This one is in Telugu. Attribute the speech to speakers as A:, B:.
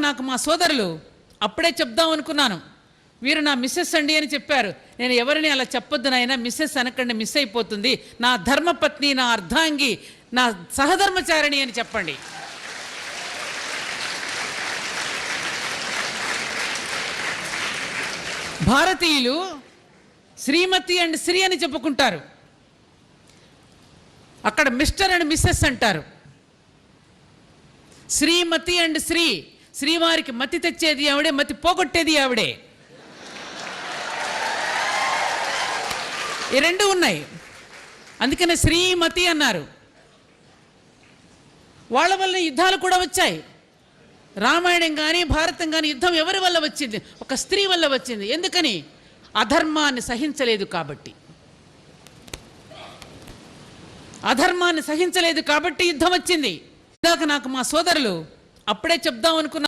A: నాకు మా సోదరులు అప్పుడే చెప్దాం అనుకున్నాను, వీరు నా మిస్సెస్ అండి అని చెప్పారు. నేను ఎవరిని అలా చెప్పొద్దు నాయన, మిస్సెస్ అనకండి, మిస్ అయిపోతుంది, నా ధర్మపత్ని, నా అర్ధాంగి, నా సహధర్మచారిణి అని చెప్పండి. భారతీయులు శ్రీమతి అండ్ శ్రీ అని చెప్పుకుంటారు, అక్కడ మిస్టర్ అండ్ మిస్సెస్ అంటారు. శ్రీమతి అండ్ శ్రీ, శ్రీవారికి మతి తెచ్చేది ఆవిడే, మతి పోగొట్టేది ఆవిడే. ఈ రెండు ఉన్నాయి, అందుకనే శ్రీమతి అన్నారు. వాళ్ళ వల్ల యుద్ధాలు కూడా వచ్చాయి. రామాయణం కానీ భారతం కానీ యుద్ధం ఎవరి వల్ల వచ్చింది? ఒక స్త్రీ వల్ల వచ్చింది. ఎందుకని? అధర్మాన్ని సహించలేదు కాబట్టి. అధర్మాన్ని సహించలేదు కాబట్టి యుద్ధం వచ్చింది. ఇందాక నాకు మా సోదరులు అప్పుడే చెప్దాం అనుకున్నా.